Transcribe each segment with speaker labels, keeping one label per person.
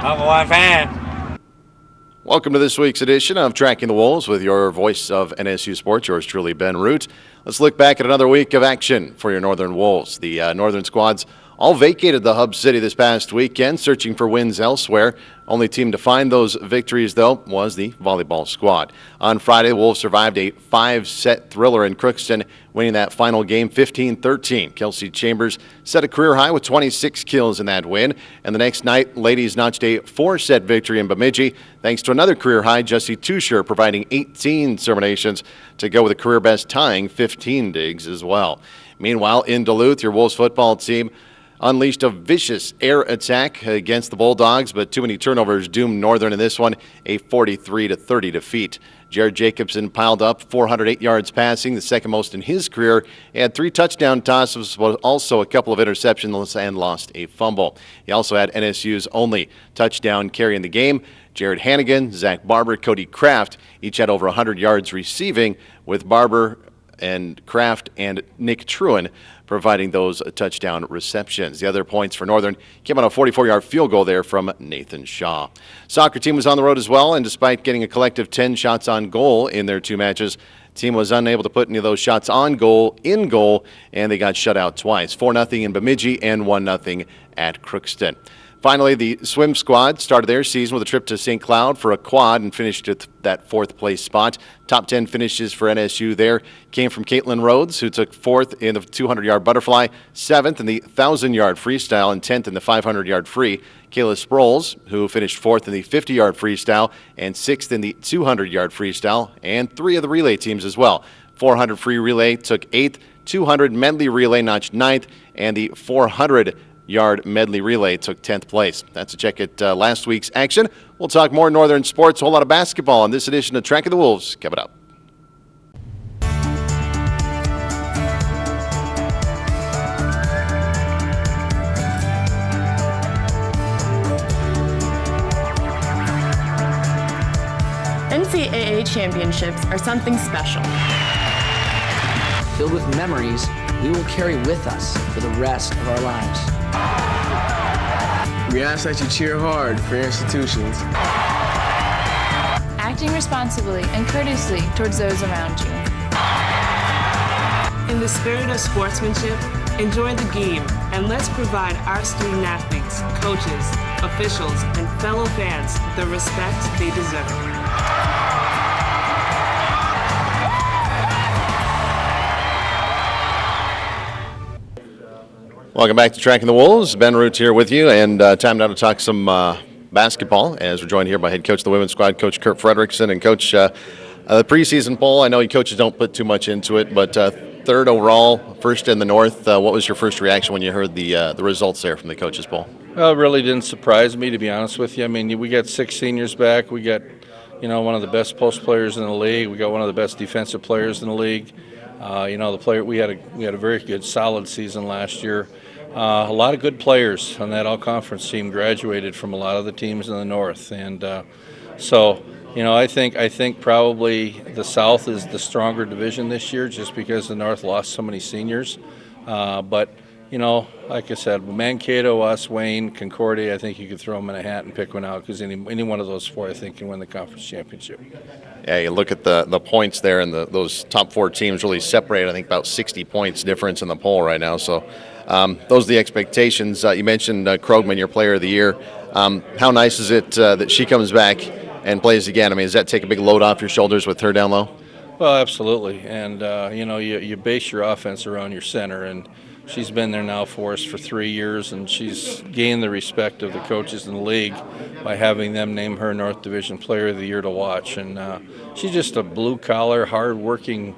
Speaker 1: I'm a Wolf fan.
Speaker 2: Welcome to this week's edition of Tracking the Wolves with your voice of NSU Sports, yours truly, Ben Root. Let's look back at another week of action for your Northern Wolves. The Northern squads all vacated the hub city this past weekend, searching for wins elsewhere. Only team to find those victories, though, was the volleyball squad. On Friday, the Wolves survived a 5-set thriller in Crookston, winning that final game 15-13. Kelsey Chambers set a career high with 26 kills in that win. And the next night, ladies notched a 4-set victory in Bemidji, thanks to another career high, Jessie Tusher providing 18 terminations to go with a career best tying 15 digs as well. Meanwhile, in Duluth, your Wolves football team unleashed a vicious air attack against the Bulldogs, but too many turnovers doomed Northern in this one, a 43-30 defeat. Jared Jacobson piled up 408 yards passing, the second most in his career. He had 3 touchdown tosses, but also a couple of interceptions and lost a fumble. He also had NSU's only touchdown carry in the game. Jared Hannigan, Zach Barber, Cody Kraft each had over 100 yards receiving, with Barber and Kraft and Nick Truen providing those touchdown receptions. The other points for Northern came on a 44-yard field goal there from Nathan Shaw. Soccer team was on the road as well, and despite getting a collective 10 shots on goal in their 2 matches, the team was unable to put any of those shots on goal in goal, and they got shut out twice, 4-0 in Bemidji and 1-0 at Crookston. Finally, the swim squad started their season with a trip to St. Cloud for a quad and finished at that 4th place spot. Top 10 finishes for NSU there came from Caitlin Rhodes, who took 4th in the 200-yard butterfly, 7th in the 1,000-yard freestyle, and 10th in the 500-yard free. Kayla Sproles, who finished 4th in the 50-yard freestyle and 6th in the 200-yard freestyle, and 3 of the relay teams as well. 400 free relay took 8th, 200 medley relay notched 9th, and the 400-yard medley relay took 10th place. That's a check at last week's action. We'll talk more Northern sports, a whole lot of basketball on this edition of Tracking the Wolves. Coming up.
Speaker 3: NCAA championships are something special.
Speaker 4: Filled with memories we will carry with us for the rest of our lives.
Speaker 5: We ask that you cheer hard for your institutions.
Speaker 6: Acting responsibly and courteously towards those around you.
Speaker 7: In the spirit of sportsmanship, enjoy the game, and let's provide our student athletes, coaches, officials, and fellow fans the respect they deserve.
Speaker 2: Welcome back to Tracking the Wolves. Ben Root here with you, and time now to talk some basketball as we're joined here by head coach of the women's squad, Coach Kurt Frederickson. And Coach, the preseason poll, I know you coaches don't put too much into it, but 3rd overall, 1st in the North. What was your first reaction when you heard the results there from the coaches poll?
Speaker 8: Well, it really didn't surprise me, to be honest with you. I mean, we got 6 seniors back. We got, one of the best post players in the league. We got one of the best defensive players in the league. The player we had a very good, solid season last year. A lot of good players on that all-conference team graduated from a lot of the teams in the North, and I think probably the South is the stronger division this year, just because the North lost so many seniors. But like I said, Mankato, us, Wayne, Concordia, I think you could throw them in a hat and pick one out, because any one of those 4, I think, can win the conference championship.
Speaker 2: Yeah, you look at the points there, and those top 4 teams really separate, I think, about 60 points difference in the poll right now. So those are the expectations. You mentioned Krogman, your player of the year. How nice is it that she comes back and plays again? I mean, does that take a big load off your shoulders with her down low?
Speaker 8: Well, absolutely. And, you base your offense around your center, and She's been there now for us for 3 years, and she's gained the respect of the coaches in the league by having them name her North Division Player of the Year to watch. And she's just a blue-collar, hard-working,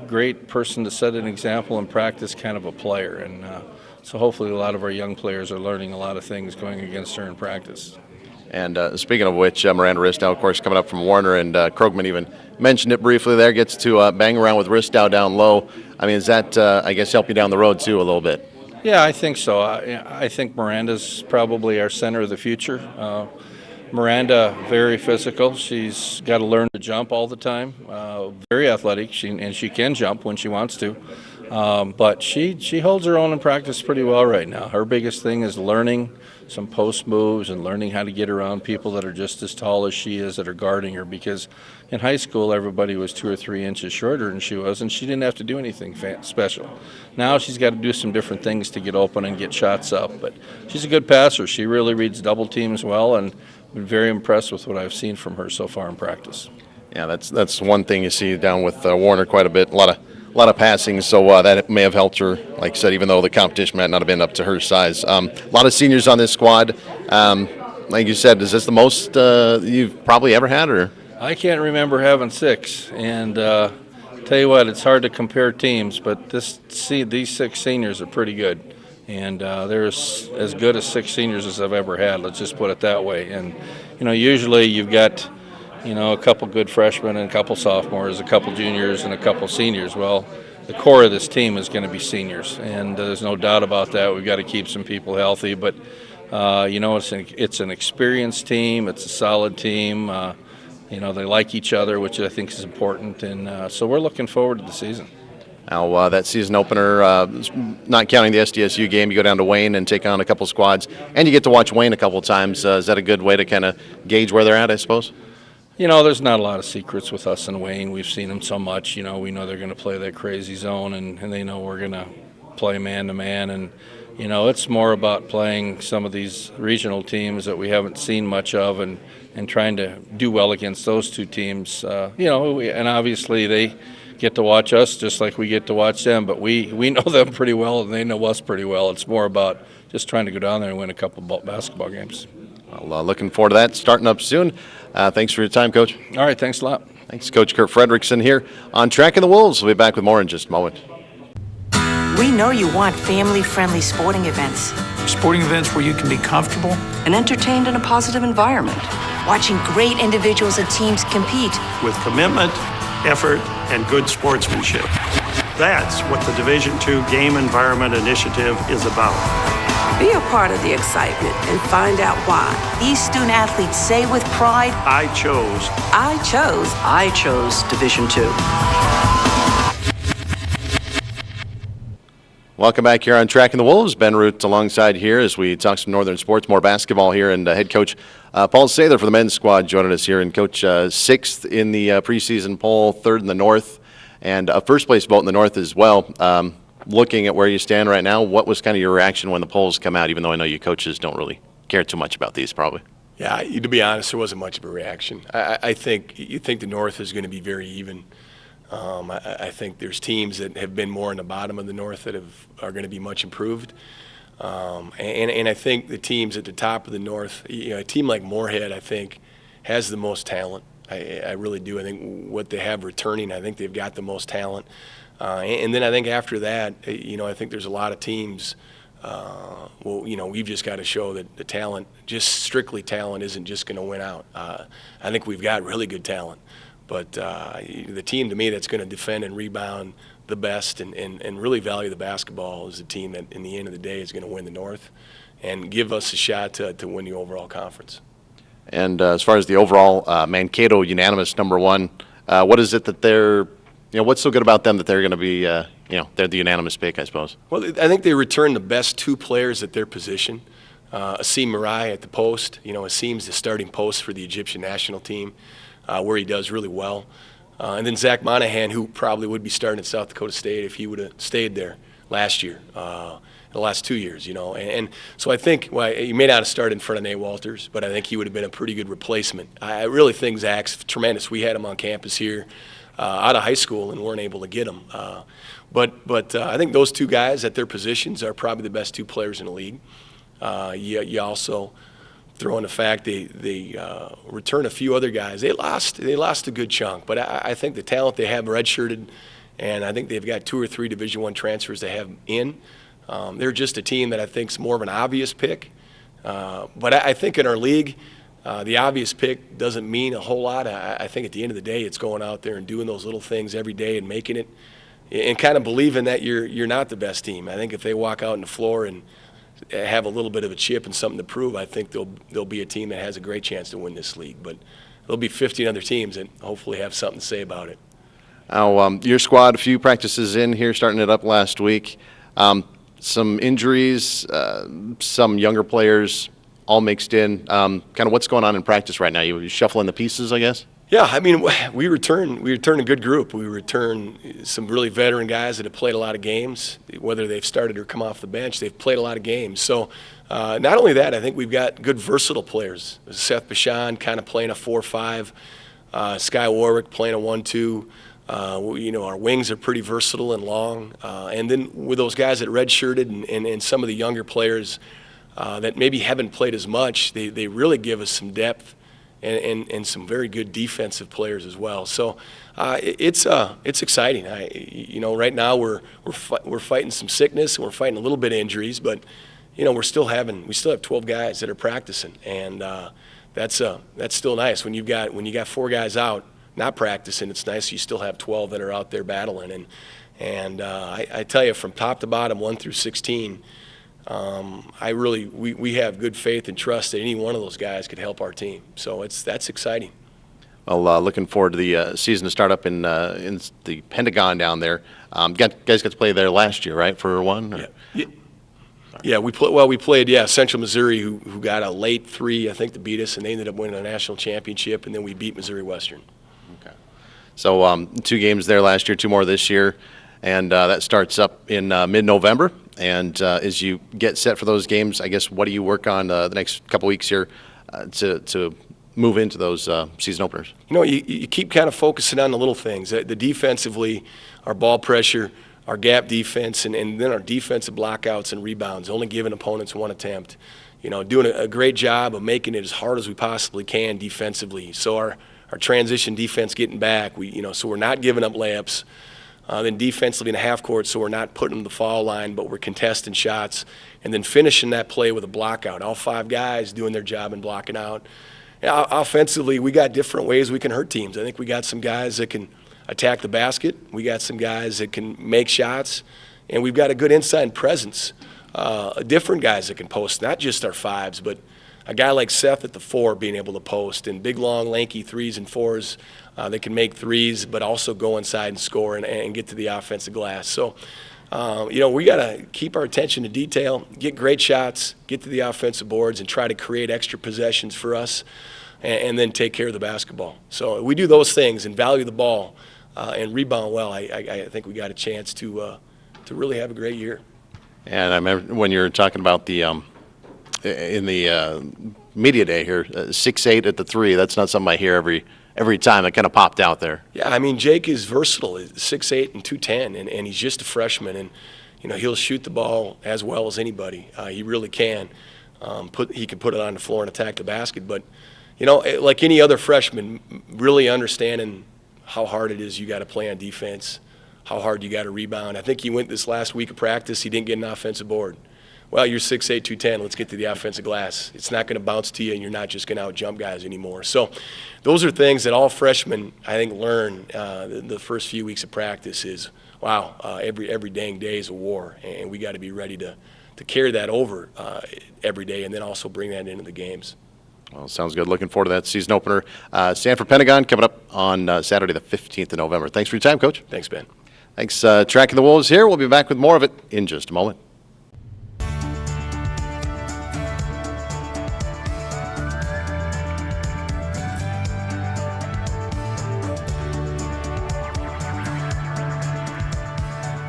Speaker 8: great person to set an example and practice kind of a player. And so hopefully a lot of our young players are learning a lot of things going against her in practice.
Speaker 2: And speaking of which, Miranda Ristow, of course, coming up from Warner, and Krogman even mentioned it briefly there, gets to bang around with Ristow down low. I mean, does that, I guess, help you down the road, too, a little bit?
Speaker 8: Yeah, I think so. I think Miranda's probably our center of the future. Miranda, very physical. She's got to learn to jump all the time. Very athletic, and she can jump when she wants to. But she holds her own in practice pretty well right now. Her biggest thing is learning some post moves and learning how to get around people that are just as tall as she is that are guarding her, because in high school everybody was 2 or 3 inches shorter than she was, and she didn't have to do anything special. Now she's got to do some different things to get open and get shots up, but she's a good passer. She really reads double teams well, and been very impressed with what I've seen from her so far in practice.
Speaker 2: Yeah, that's one thing you see down with Warner quite a bit. A lot of passing, so that may have helped her, like I said, even though the competition might not have been up to her size. A lot of seniors on this squad. Like you said, is this the most you've probably ever had? Or
Speaker 8: I can't remember having 6, and tell you what, it's hard to compare teams, but these 6 seniors are pretty good, and they're as good as 6 seniors as I've ever had, let's just put it that way. And usually you've got a couple good freshmen and a couple sophomores, a couple juniors, and a couple seniors. Well, the core of this team is going to be seniors, and there's no doubt about that. We've got to keep some people healthy, but it's an experienced team. It's a solid team. They like each other, which I think is important, and so we're looking forward to the season.
Speaker 2: Now, that season opener, not counting the SDSU game, you go down to Wayne and take on a couple squads, and you get to watch Wayne a couple times. Is that a good way to kind of gauge where they're at, I suppose?
Speaker 8: There's not a lot of secrets with us and Wayne. We've seen them so much. We know they're going to play that crazy zone, and they know we're going to play man-to-man. And, it's more about playing some of these regional teams that we haven't seen much of and trying to do well against those 2 teams. And obviously they get to watch us just like we get to watch them, but we know them pretty well and they know us pretty well. It's more about just trying to go down there and win a couple basketball games.
Speaker 2: Well, looking forward to that, starting up soon. Thanks for your time, Coach.
Speaker 8: All right, thanks a lot.
Speaker 2: Thanks, Coach Kurt Fredrickson here on Tracking the Wolves. We'll be back with more in just a moment.
Speaker 1: We know you want family-friendly sporting events.
Speaker 9: Sporting events where you can be comfortable
Speaker 1: and entertained in a positive environment. Watching great individuals and teams compete.
Speaker 10: With commitment, effort, and good sportsmanship. That's what the Division II Game Environment Initiative is about.
Speaker 1: Be a part of the excitement and find out why. These student athletes say with pride,
Speaker 10: I chose
Speaker 1: Division II.
Speaker 2: Welcome back here on Tracking the Wolves. Ben Root alongside here as we talk some Northern sports, more basketball here, and head coach Paul Sather for the men's squad joining us here. And coach, 6th in the preseason poll, 3rd in the North, and a first-place vote in the North as well. Looking at where you stand right now, what was kind of your reaction when the polls come out, even though I know you coaches don't really care too much about these probably?
Speaker 11: Yeah, to be honest, there wasn't much of a reaction. I think the North is going to be very even. I think there's teams that have been more in the bottom of the North that are going to be much improved. And I think the teams at the top of the North, a team like Moorhead, I think, has the most talent. I really do. I think what they have returning, I think they've got the most talent. And then I think after that, I think there's a lot of teams. We've just got to show that the talent, just strictly talent, isn't just going to win out. I think we've got really good talent. But the team, to me, that's going to defend and rebound the best and really value the basketball is the team that, in the end of the day, is going to win the North and give us a shot to win the overall conference.
Speaker 2: And as far as the overall Mankato unanimous #1, what is it that they're, what's so good about them that they're going to be, they're the unanimous pick, I suppose?
Speaker 11: Well, I think they return the best 2 players at their position. Asim Marai at the post. Asim's the starting post for the Egyptian national team. Where he does really well. And then Zach Monahan, who probably would be starting at South Dakota State if he would have stayed there last year, the last 2 years, And so I think, he may not have started in front of Nate Walters, but I think he would have been a pretty good replacement. I really think Zach's tremendous. We had him on campus here. out of high school and weren't able to get them. But I think those two guys at their positions are probably the best two players in the league. You also throw in the fact they return a few other guys. They lost a good chunk, but I think the talent they have redshirted, and I think they've got 2 or 3 Division I transfers they have in. They're just a team that I think is more of an obvious pick. But I think in our league, the obvious pick doesn't mean a whole lot. I think at the end of the day, it's going out there and doing those little things every day and making it, and kind of believing that you're not the best team. I think if they walk out on the floor and have a little bit of a chip and something to prove, I think they'll be a team that has a great chance to win this league. But there'll be 15 other teams that hopefully have something to say about it.
Speaker 2: Now, your squad, a few practices in here, starting it up last week. Some injuries, some younger players all mixed in. Kind of what's going on in practice right now? You shuffling the pieces, I guess?
Speaker 11: Yeah, I mean, we return a good group. We return some really veteran guys that have played a lot of games, whether they've started or come off the bench. They've played a lot of games. So not only that, I think we've got good versatile players. Seth Bashan kind of playing a 4-5, Sky Warwick playing a 1-2. Our wings are pretty versatile and long. And then with those guys that redshirted and some of the younger players that maybe haven't played as much, they really give us some depth and some very good defensive players as well. So it's exciting. Right now we're fighting some sickness and we're fighting a little bit of injuries, but we still have 12 guys that are practicing, and that's still nice. When you got 4 guys out not practicing, it's nice you still have 12 that are out there battling. And I tell you, from top to bottom, 1 through 16. We have good faith and trust that any one of those guys could help our team. So that's exciting.
Speaker 2: Well, looking forward to the season to start up in the Pentagon down there. Guys got to play there last year, right, for one?
Speaker 11: Yeah, we played Central Missouri, who got a late 3, I think, to beat us, and they ended up winning a national championship, and then we beat Missouri Western.
Speaker 2: Okay. So 2 games there last year, 2 more this year, and that starts up in mid-November. And as you get set for those games, I guess, what do you work on the next couple weeks here to move into those season openers?
Speaker 11: You keep kind of focusing on the little things. The defensively, our ball pressure, our gap defense, and then our defensive blockouts and rebounds, only giving opponents 1 attempt. Doing a great job of making it as hard as we possibly can defensively. So our transition defense getting back, so we're not giving up layups. Then defensively in the half court, so we're not putting them to the foul line, but we're contesting shots, and then finishing that play with a blockout. All 5 guys doing their job and blocking out. Offensively, we got different ways we can hurt teams. I think we got some guys that can attack the basket. We got some guys that can make shots, and we've got a good inside presence. Different guys that can post, not just our 5s, but a guy like Seth at the 4 being able to post, and big, long, lanky 3s and 4s. They can make 3s, but also go inside and score and get to the offensive glass. So, we got to keep our attention to detail, get great shots, get to the offensive boards, and try to create extra possessions for us, and then take care of the basketball. So we do those things and value the ball and rebound well. I think we got a chance to really have a great year.
Speaker 2: And I remember when you were talking about the in the media day here, 6'8" at the 3. That's not something I hear every time. It kind of popped out there.
Speaker 11: Yeah, I mean, Jake is versatile. 6'8" and 210, and he's just a freshman, and he'll shoot the ball as well as anybody. He really can. He can put it on the floor and attack the basket. But like any other freshman, really understanding how hard it is you got to play on defense, how hard you got to rebound. I think he went this last week of practice. He didn't get an offensive board. Well, you're 6'8", 210. Let's get to the offensive glass. It's not going to bounce to you, and you're not just going to out-jump guys anymore. So those are things that all freshmen, I think, learn the first few weeks of practice is, wow, every dang day is a war, and we got to be ready to carry that over every day and then also bring that into the games.
Speaker 2: Well, sounds good. Looking forward to that season opener. Sanford Pentagon coming up on Saturday the 15th of November. Thanks for your time, Coach.
Speaker 11: Thanks, Ben.
Speaker 2: Thanks. Tracking the Wolves here. We'll be back with more of it in just a moment.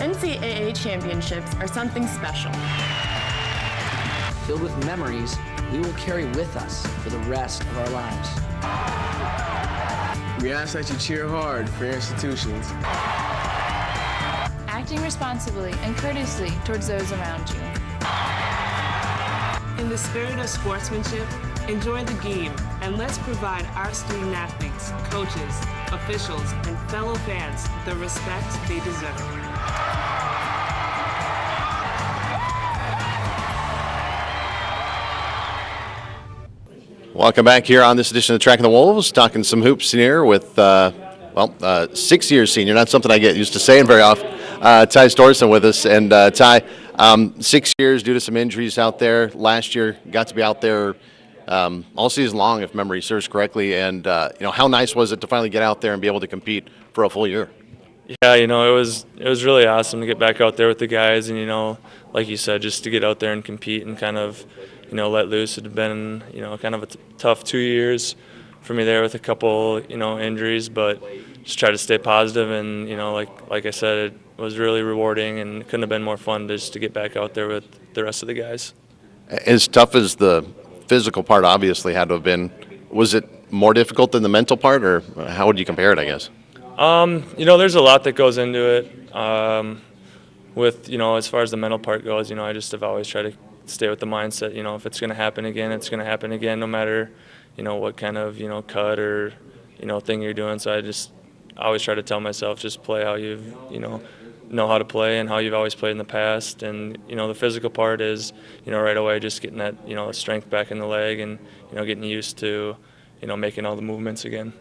Speaker 3: NCAA championships are something special.
Speaker 4: Filled with memories we will carry with us for the rest of our lives.
Speaker 5: We ask that you cheer hard for your institutions.
Speaker 6: Acting responsibly and courteously towards those around you.
Speaker 7: In the spirit of sportsmanship, enjoy the game, and let's provide our student athletes, coaches, officials, and fellow fans the respect they deserve.
Speaker 2: Welcome back here on this edition of Tracking the Wolves, talking some hoops here with, 6-year senior, not something I get used to saying very often, Ty Storson with us. And Ty, 6 years due to some injuries out there. Last year, got to be out there all season long, if memory serves correctly. And, how nice was it to finally get out there and be able to compete for a full year?
Speaker 12: Yeah, it was really awesome to get back out there with the guys and, like you said, just to get out there and compete and kind of, let loose. It had been, kind of a tough 2 years for me there with a couple, injuries, but just try to stay positive and, like I said, it was really rewarding and couldn't have been more fun just to get back out there with the rest of the guys.
Speaker 2: As tough as the physical part obviously had to have been, was it more difficult than the mental part, or how would you compare it, I guess?
Speaker 12: There's a lot that goes into it. With, as far as the mental part goes, I just have always tried to stay with the mindset, if it's going to happen again, it's going to happen again, no matter, what kind of, cut or, thing you're doing. So I just always try to tell myself, just play how you've, know how to play and how you've always played in the past. And, the physical part is, right away just getting that, strength back in the leg and, getting used to, making all the movements again.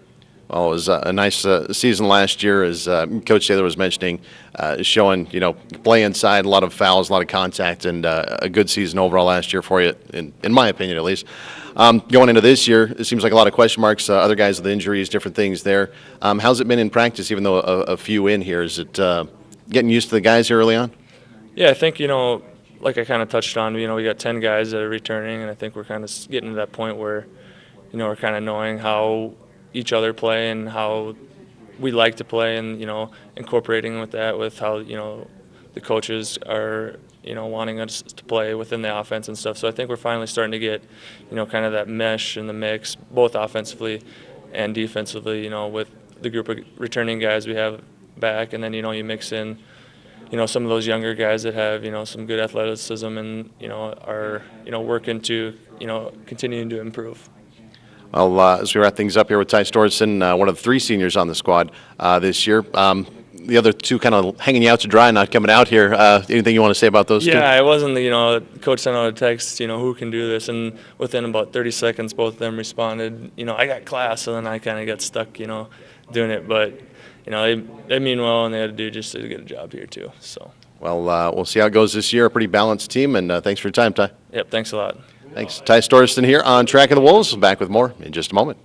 Speaker 2: Well, it was a nice season last year, as Coach Taylor was mentioning, showing, play inside, a lot of fouls, a lot of contact, and a good season overall last year for you, in my opinion at least. Going into this year, it seems like a lot of question marks, other guys with injuries, different things there. How's it been in practice, even though a few in here? Is it getting used to the guys here early on?
Speaker 12: Yeah, I think, like I kind of touched on, we got 10 guys that are returning, and I think we're kind of getting to that point where, we're kind of knowing how each other play and how we like to play, and incorporating with that with how the coaches are wanting us to play within the offense and stuff. So I think we're finally starting to get kind of that mesh in the mix, both offensively and defensively, with the group of returning guys we have back, and then you mix in some of those younger guys that have some good athleticism and are working to continuing to improve.
Speaker 2: Well, as we wrap things up here with Ty Storson, one of the 3 seniors on the squad this year. The other 2 kind of hanging you out to dry, not coming out here. Anything you want to say about those 2?
Speaker 12: Yeah, it wasn't, Coach sent out a text, who can do this, and within about 30 seconds, both of them responded, I got class, and then I kind of got stuck, doing it. But, they mean well, and they had to do just to get a job here, too. So.
Speaker 2: Well, we'll see how it goes this year. A pretty balanced team, and thanks for your time, Ty.
Speaker 12: Yep, thanks a lot.
Speaker 2: Thanks. Ty Storson here on Tracking the Wolves. Back with more in just a moment.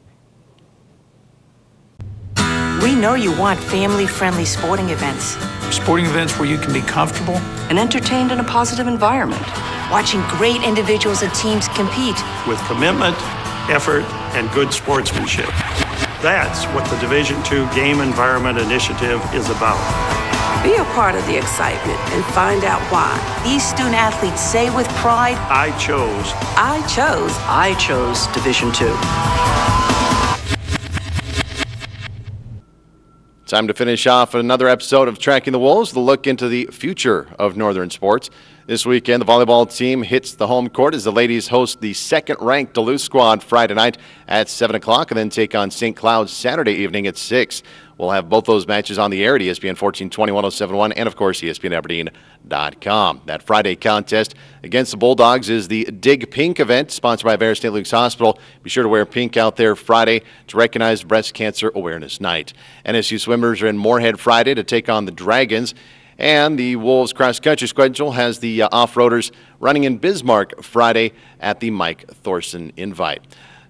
Speaker 1: We know you want family-friendly sporting events.
Speaker 9: Sporting events where you can be comfortable
Speaker 1: and entertained in a positive environment. Watching great individuals and teams compete.
Speaker 10: With commitment, effort, and good sportsmanship. That's what the Division II Game Environment Initiative is about.
Speaker 1: Be a part of the excitement and find out why. These student athletes say with pride,
Speaker 10: I chose
Speaker 4: Division II.
Speaker 2: Time to finish off another episode of Tracking the Wolves, the look into the future of Northern sports. This weekend, the volleyball team hits the home court as the ladies host the second-ranked Duluth squad Friday night at 7 o'clock and then take on St. Cloud Saturday evening at 6. We'll have both those matches on the air at ESPN 1420, 1071, and, of course, ESPNaberdeen.com. That Friday contest against the Bulldogs is the Dig Pink event, sponsored by Bear St. Luke's Hospital. Be sure to wear pink out there Friday to recognize Breast Cancer Awareness Night. NSU swimmers are in Moorhead Friday to take on the Dragons. And the Wolves cross-country schedule has the off-roaders running in Bismarck Friday at the Mike Thorson Invite.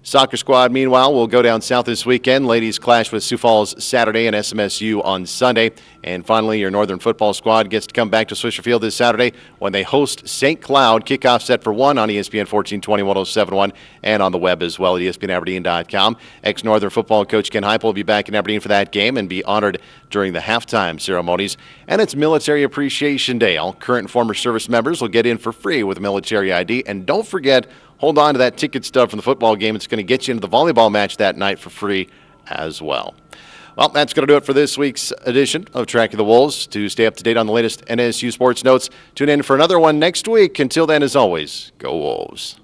Speaker 2: Soccer squad, meanwhile, will go down south this weekend. Ladies clash with Sioux Falls Saturday and SMSU on Sunday. And finally, your Northern football squad gets to come back to Swisher Field this Saturday when they host St. Cloud. Kickoff set for 1 on ESPN 1420, 1071, and on the web as well at ESPNaberdeen.com. Ex-Northern football coach Ken Heupel will be back in Aberdeen for that game and be honored during the halftime ceremonies. And it's Military Appreciation Day. All current and former service members will get in for free with a military ID. And don't forget, hold on to that ticket stub from the football game. It's going to get you into the volleyball match that night for free as well. Well, that's going to do it for this week's edition of Tracking the Wolves. To stay up to date on the latest NSU sports notes, tune in for another one next week. Until then, as always, go Wolves.